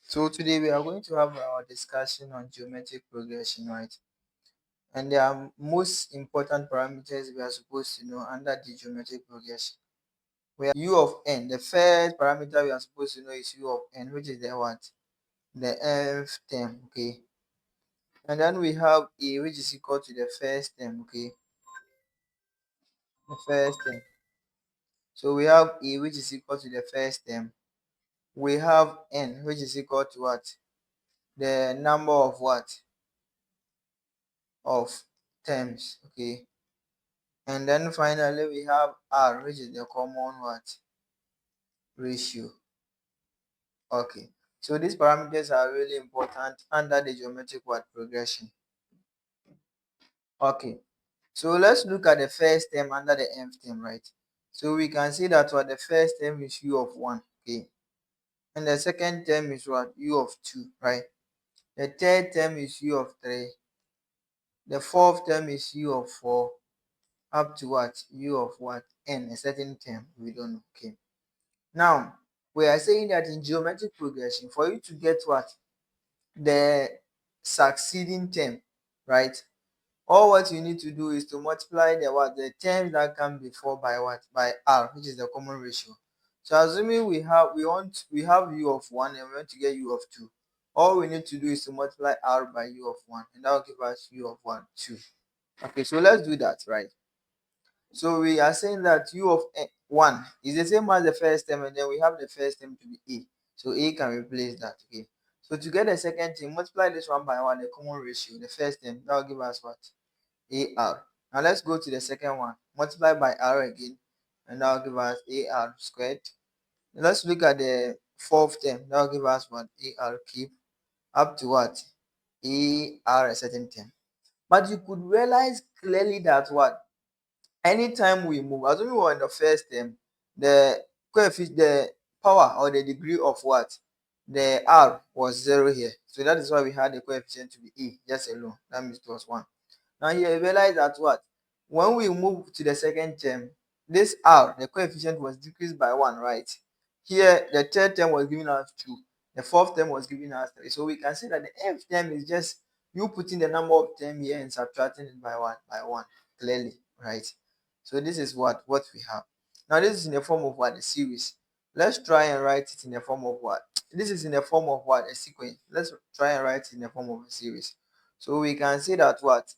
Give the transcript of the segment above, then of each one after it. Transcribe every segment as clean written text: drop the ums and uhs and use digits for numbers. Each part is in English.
So today we are going to have our discussion on geometric progression, right? And there are most important parameters we are supposed to know under the geometric progression. Where u of n, the first parameter we are supposed to know is u of n, which is the what? The nth term, okay? And then we have a, which is equal to the first term, okay? The first term. So we have a, which is equal to the first term. We have n, which is equal to what? The number of what? Of terms, okay? And then finally we have r, which is the common what? Ratio. Okay. So these parameters are really important under the geometric what? Progression. Okay. So let's look at the first term under the nth term, right? So we can see that what the first term is u of 1, okay? And the second term is what? U of 2, right? The third term is u of 3. The fourth term is u of 4. Up to what? U of what? N, a certain term. We don't know, okay? Now, we are saying that in geometric progression, for you to get what? The succeeding term, right? All what you need to do is to multiply the what? The terms that come before by what? By r, which is the common ratio. So assuming we have u of 1 and we want to get u of 2. All we need to do is to multiply r by u of 1, and that will give us u of 2. Okay, so let's do that, right? So we are saying that u of 1 is the same as the first term, and then we have the first term to be a. So a can replace that, okay? So to get the second term, multiply this one by 1, the common ratio, the first term, that will give us what? AR. Now let's go to the second one. Multiply by r again, and that will give us AR squared. Let's look at the fourth term. That will give us what? AR cube up to what? AR a certain term. But you could realize clearly that what? Anytime we move, assuming we were in the first term, the coefficient, the power or the degree of what? The r was 0 here. So that is why we had the coefficient to be a just alone. That means it was 1. Now here you realize that what? When we move to the second term, this r, the coefficient was decreased by 1, right? Here, the third term was giving us 2. The fourth term was giving us 3. So we can see that the nth term is just you putting the number of term here and subtracting it by 1, clearly, right? So this is what we have. Now this is in the form of what? A series. Let's try and write it in the form of what? This is in the form of what? A sequence. Let's try and write it in the form of a series. So we can see that what?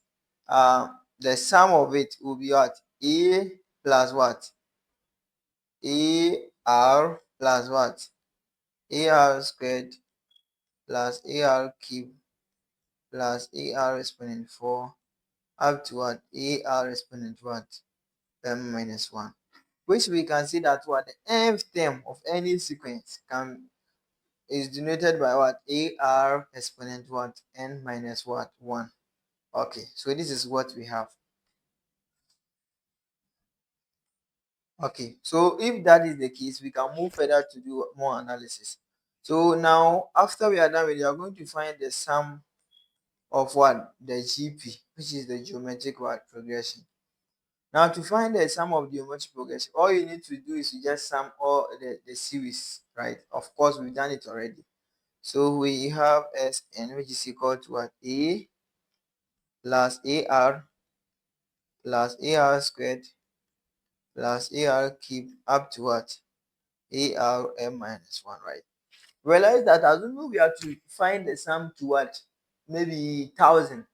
The sum of it will be what? A plus what? AR plus what? AR squared plus AR cube plus AR exponent 4 up to what? AR exponent what? M minus 1. Which we can see that what? The nth term of any sequence is denoted by what? AR exponent what? N minus what? 1. Okay, so this is what we have. Okay, so if that is the case, we can move further to do more analysis. So now, after we are done with it, we are going to find the sum of what? The GP, which is the geometric what? Progression. Now, to find the sum of geometric progression, all you need to do is to just sum all the series, right? Of course, we've done it already. So we have Sn, which is equal to what? A plus AR plus AR squared plus AR cube up to what? ARM minus 1, right? Realize that assuming we are to find the sum to what? Maybe 1,000.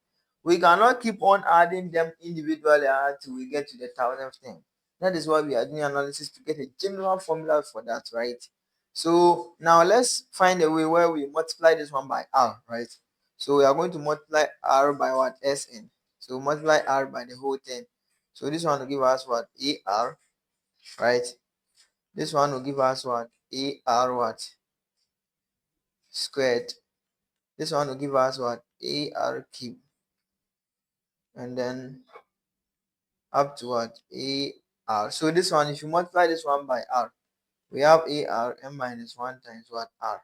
We cannot keep on adding them individually until we get to the 1,000th thing. That is why we are doing analysis to get a general formula for that, right? So now let's find a way where we multiply this one by r, right? So we are going to multiply r by what? Sn. So multiply r by the whole thing. So this one will give us what? AR, right? This one will give us what? AR what? Squared. This one will give us what? AR cube. And then up to what? AR. So this one, if you multiply this one by r, we have AR m minus 1 times what? R.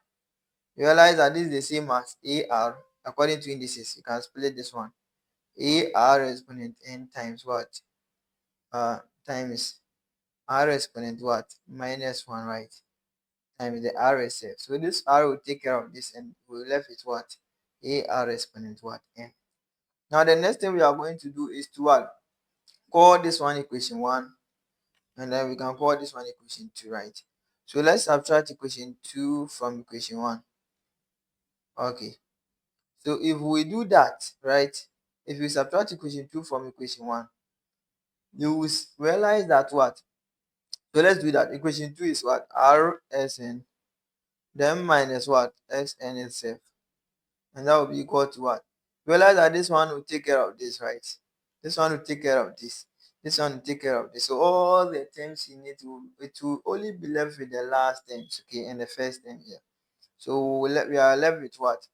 You realize that this is the same as AR according to indices. You can split this one. AR exponent n times what? Times R exponent what? Minus 1, right? times the r itself. So this r will take care of this, and we're left with what? AR exponent what? N. Now the next thing we are going to do is to what? Call this one equation 1, and then we can call this one equation 2, right? So let's subtract equation 2 from equation 1. Okay. So if we do that, right? If we subtract equation 2 from equation 1, you will realize that what? So let's do that. Equation 2 is what? Rsn, then minus what? Sn itself. And that will be equal to what? Realize that this one will take care of this, right? This one will take care of this. This one will take care of this. So all the terms in it will only be left with the last terms, okay, and the first term here. So we are left with what?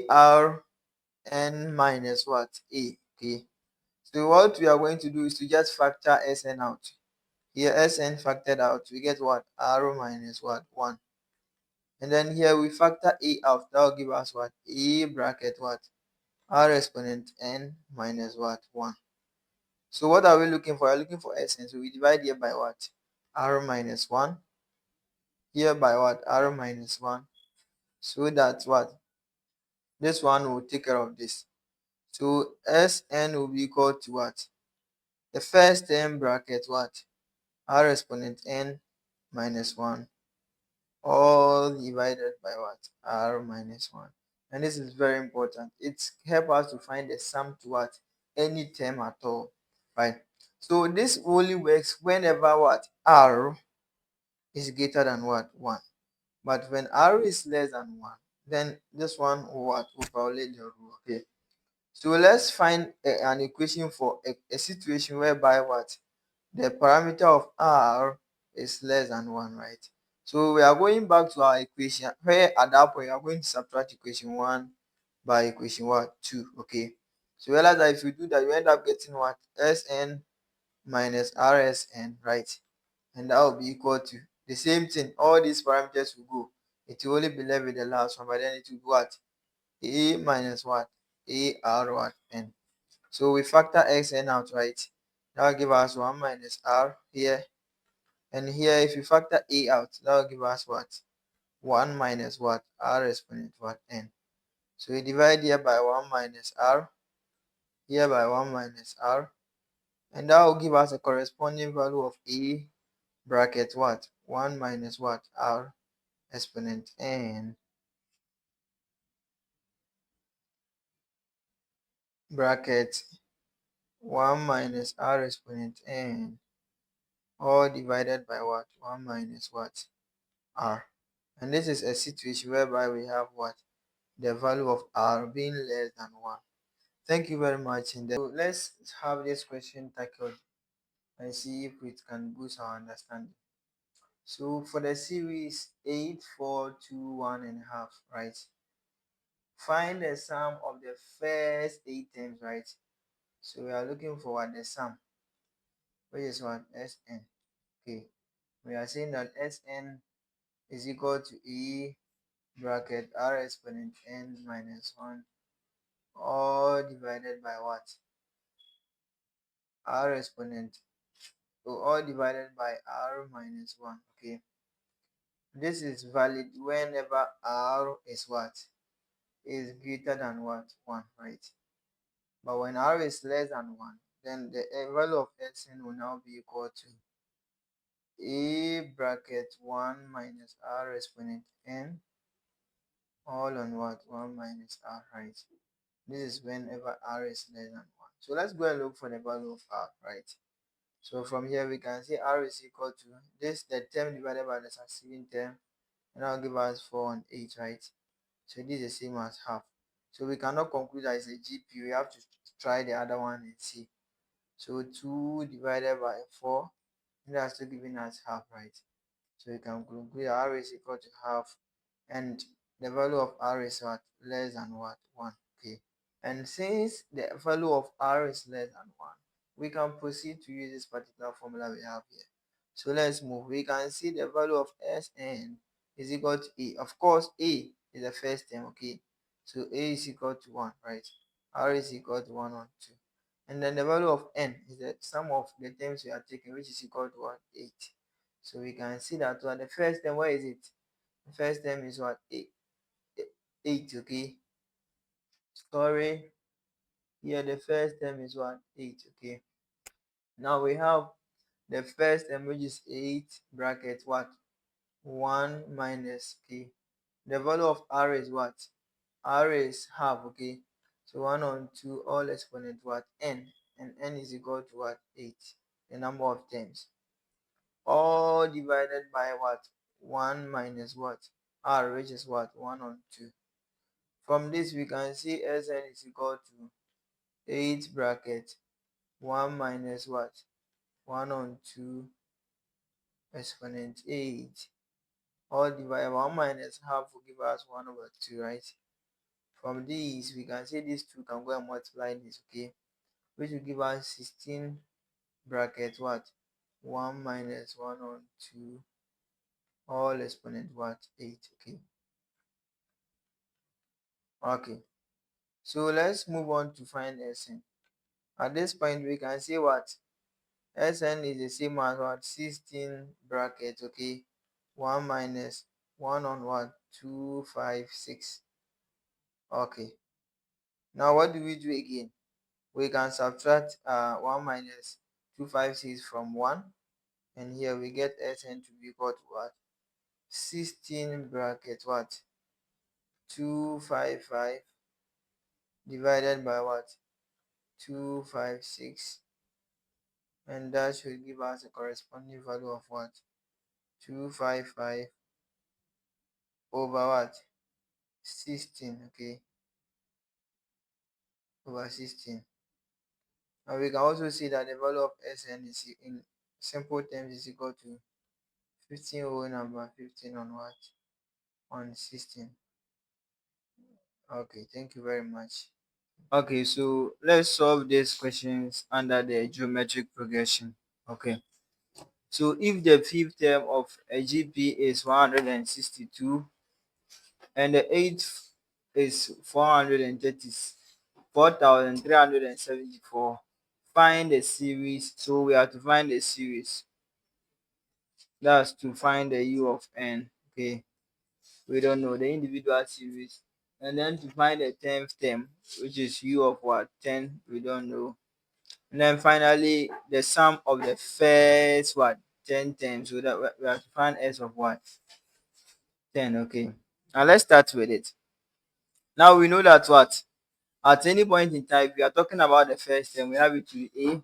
ARn minus what? A. Okay. So what we are going to do is to just factor Sn out. Here Sn factored out, we get what? R minus what? 1. And then here we factor A out. That will give us what? A bracket what? R exponent n minus what? 1. So what are we looking for? We're looking for Sn. So we divide here by what? R minus 1. Here by what? R minus 1. So that's what? This one will take care of this. So Sn will be equal to what? The first term bracket what? R exponent n minus 1, all divided by what? R minus 1. And this is very important. It helps us to find the sum to what? Any term at all, right? So this only works whenever what? R is greater than what? 1. But when R is less than 1, then this one will what? Will violate the rule. Okay. So let's find an equation for a situation whereby what? The parameter of R is less than 1, right? So we are going back to our equation where at that point we are going to subtract equation 1 by equation what? 2, okay? So realize that if you do that, you end up getting what? Sn minus Rsn, right? And that will be equal to the same thing. All these parameters will go. It will only be left with the last one, but then it will be what? A minus what? AR what? N. So we factor Xn out, right? That will give us 1 minus R here. And here, if you factor A out, that will give us what? 1 minus what? R exponent what? N. So we divide here by 1 minus R, here by 1 minus R. And that will give us a corresponding value of A bracket what? 1 minus what? R exponent N bracket 1 minus R exponent N, all divided by what? 1 minus what? R. And this is a situation whereby we have what? The value of R being less than 1. Thank you very much. And then, so let's have this question tackled and see if it can boost our understanding. So for the series 8, 4, 2, 1 and a half, right? Find the sum of the first 8 terms, right? So we are looking for what? The sum, which is what? Sn. Okay. We are saying that Sn is equal to E bracket R exponent n minus 1, all divided by what? R exponent, so all divided by R minus 1. Okay. This is valid whenever R is what? Is greater than what? 1, right? But when R is less than 1, then the value of Sn will now be equal to A bracket 1 minus R exponent n, all on what? 1 minus R, right? This is whenever R is less than 1. So let's go and look for the value of R, right? So from here we can see R is equal to this, the term divided by the succeeding term, and that will give us 4 and 8, right? So this is the same as half. So we cannot conclude that it's a GP. We have to try the other one and see. So 2 divided by 4, and that's still giving us half, right? So we can conclude R is equal to half, and the value of R is what? Less than what? 1. Okay. And since the value of R is less than 1, we can proceed to use this particular formula we have here. So let's move. We can see the value of Sn is equal to A. Of course, A is the first term, okay? So A is equal to 1, right? R is equal to 1 on 2. And then the value of N is the sum of the terms we are taking, which is equal to what? 8. So we can see that what the first term, where is it? The first term is what? 8, okay? Sorry, here the first term is what? 8, okay? Now we have the first term, which is 8 bracket what? 1 minus, okay? The value of r is what? R is half, okay? So 1 on 2 all exponent what? N, and n is equal to what? 8, the number of terms. All divided by what? 1 minus what? R, which is what? 1 on 2. From this we can see Sn is equal to 8 bracket 1 minus what? 1 on 2 exponent 8. All divided by 1 minus half will give us 1 over 2, right? From these we can say these two can go and multiply this, okay? Which will give us 16 bracket what? 1 minus 1 on 2 all exponent what? 8, okay? Okay, so let's move on to find Sn. At this point we can see what? Sn is the same as what? 16 bracket, okay? 1 minus 1 on what? 2, 5, 6. Okay, now what do we do again? We can subtract 1 minus 256 from 1, and here we get Sn to be equal to what? 16 bracket what? 255 divided by what? 256, and that should give us a corresponding value of what? 255 over what? 16, okay? Over 16. And we can also see that the value of Sn is in simple terms is equal to 15 whole number 15 on what? On 16. Okay, thank you very much. Okay, so let's solve these questions under the geometric progression. Okay, so if the fifth term of a GP is 162 and the eighth is 434,374, find the series. So we have to find the series. That's to find the u of n. Okay, we don't know the individual series. And then to find the 10th term, which is u of what? 10, we don't know. And then finally, the sum of the first what? 10 terms. So that we have to find s of what? 10, okay. Now let's start with it. Now we know that what? At any point in time, we are talking about the first term, we have it to be a.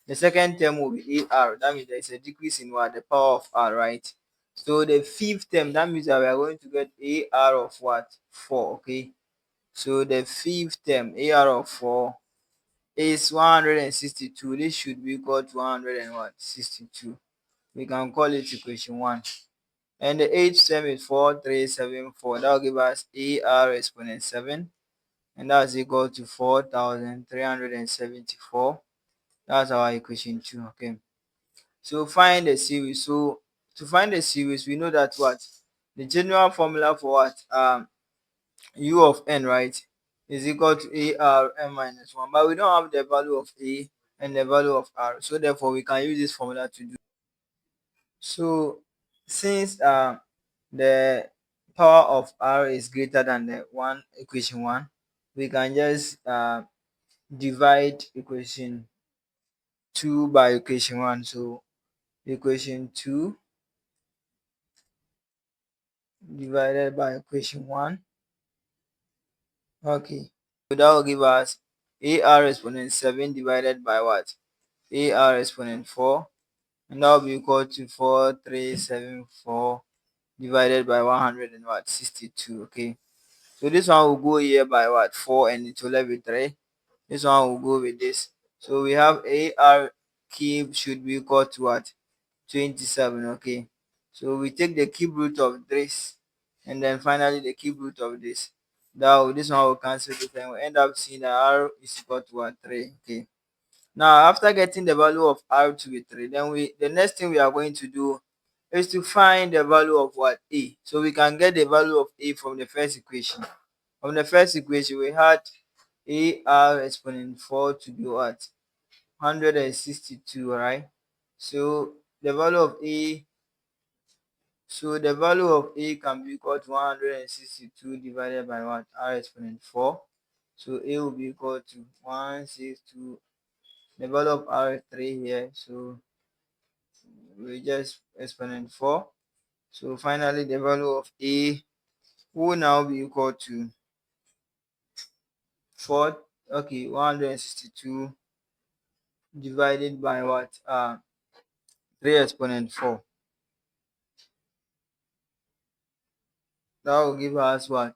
The second term will be ar. That means there is a decrease in what? The power of r, right? So the fifth term, that means that we are going to get ar of what? 4, okay? So the fifth term, ar of 4, is 162. This should be equal to 162. We can call it equation 1. And the eighth term is 4374. That will give us ar exponent 7. And that's equal to 4,374. That's our equation 2. Okay. So find the series. So to find the series, we know that what? The general formula for what? U of n, right, is equal to ar n minus 1. But we don't have the value of a and the value of r. So therefore, we can use this formula to do. So since the power of r is greater than the equation 1, we can just divide equation 2 by equation 1. So equation 2 divided by equation 1. Okay. So that will give us ar exponent 7 divided by what? Ar exponent 4. And that will be equal to 4374 divided by 162. Okay. So this one will go here by what? 4, and it will left with 3. This one will go with this. So we have ar cube should be equal to what? 27. Okay. So we take the cube root of this, and then finally the cube root of this. Now this one will cancel this, and we end up seeing that r is equal to what? 3. Okay. Now after getting the value of r to be 3, then the next thing we are going to do is to find the value of what? A. So we can get the value of a from the first equation. From the first equation, we had ar exponent 4 to be what? 162, right? So the value of a So the value of a can be equal to 162 divided by what? R exponent 4. So a will be equal to 162. The value of r is 3 here. So we just exponent 4. So finally the value of a will now be equal to 4. Okay, 162 divided by what? 3 exponent 4. That will give us what?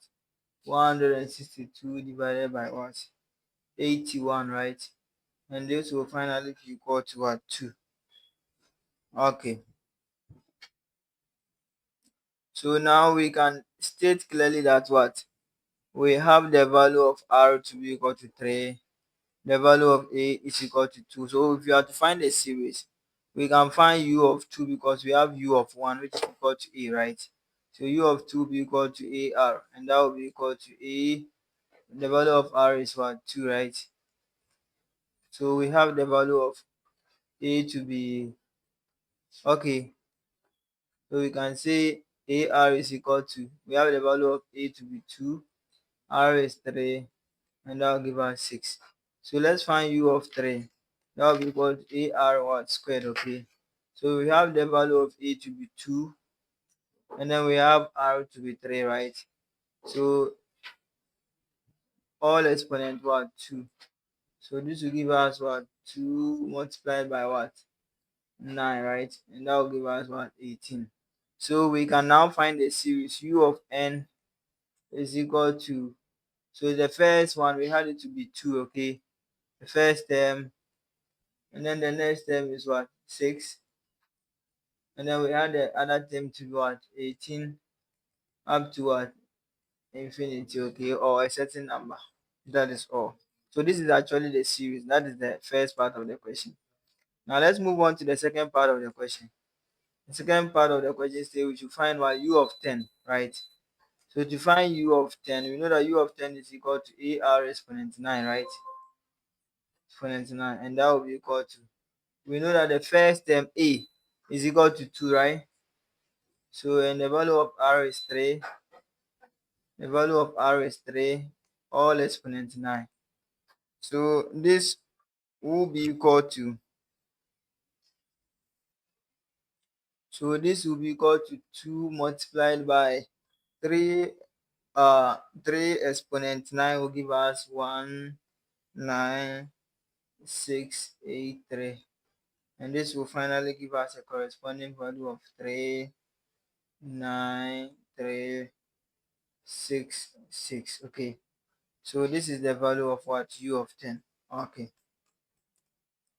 162 divided by what? 81, right? And this will finally be equal to what? 2. Okay. So now we can state clearly that what? We have the value of r to be equal to 3. The value of a is equal to 2. So if you have to find a series, we can find u of 2 because we have u of 1 which is equal to a, right? So u of 2 will be equal to ar, and that will be equal to a. The value of r is what? 2, right? So we have the value of a to be okay. So we can say ar is equal to, we have the value of a to be 2, r is 3, and that will give us 6. So let's find u of 3. That will be equal to ar what squared, okay? So we have the value of a to be 2, and then we have r to be 3, right? So all exponent what? 2. So this will give us what? 2 multiplied by what? 9, right? And that will give us what? 18. So we can now find the series u of n is equal to, so the first one we had it to be 2, okay? The first term, and then the next term is what? 6. And then we had the other term to be what? 18 up to what? Infinity, okay? Or a certain number. That is all. So this is actually the series. That is the first part of the question. Now let's move on to the second part of the question. The second part of the question says we should find what? U of 10, right? So to find u of 10, we know that u of 10 is equal to ar exponent 9, right? Exponent 9, and that will be equal to, we know that the first term a is equal to 2, right? So and the value of r is 3. The value of r is 3, all exponent 9. So this will be equal to, so this will be equal to 2 multiplied by 3. 3 exponent 9 will give us 1, 9, 6, 8, 3. And this will finally give us a corresponding value of 3, 9, 3, 6, 6. Okay. So this is the value of what? U of 10. Okay.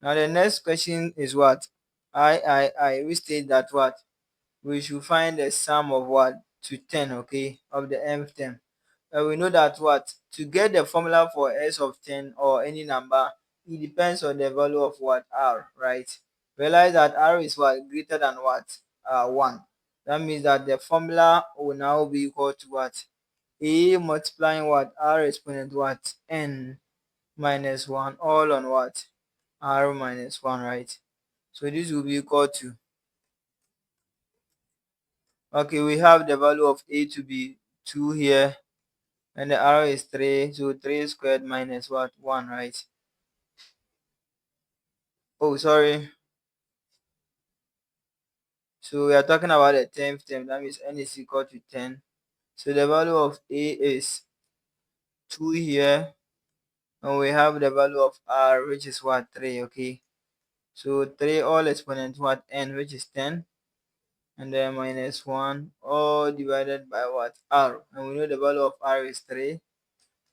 Now the next question is what? We state that what? We should find the sum of what? To 10, okay? Of the nth term. And we know that what? To get the formula for s of 10 or any number, it depends on the value of what? R, right? Realize that r is what? Greater than what? 1. That means that the formula will now be equal to what? A multiplying what? R exponent what? N minus 1, all on what? R minus 1, right? So this will be equal to, okay, we have the value of A to be 2 here, and the R is 3, so 3 squared minus what? 1, right? Oh, sorry. So we are talking about the 10th term, that means n is equal to 10. So the value of A is 2 here, and we have the value of R, which is what? 3, okay? So 3 all exponent what? N, which is 10, and then minus 1 all divided by what? R, and we know the value of R is 3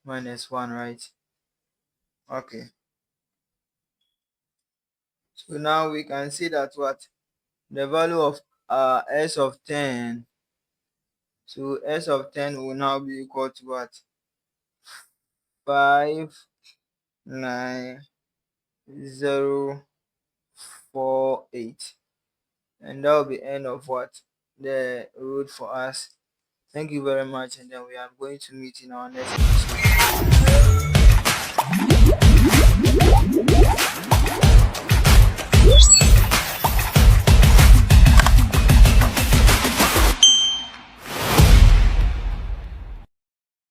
minus 1, right? Okay. So now we can see that what? The value of s of 10, so s of 10 will now be equal to what? 5, 9, 0, 4, 8. And that will be end of what? The road for us. Thank you very much, and then we are going to meet in our next episode.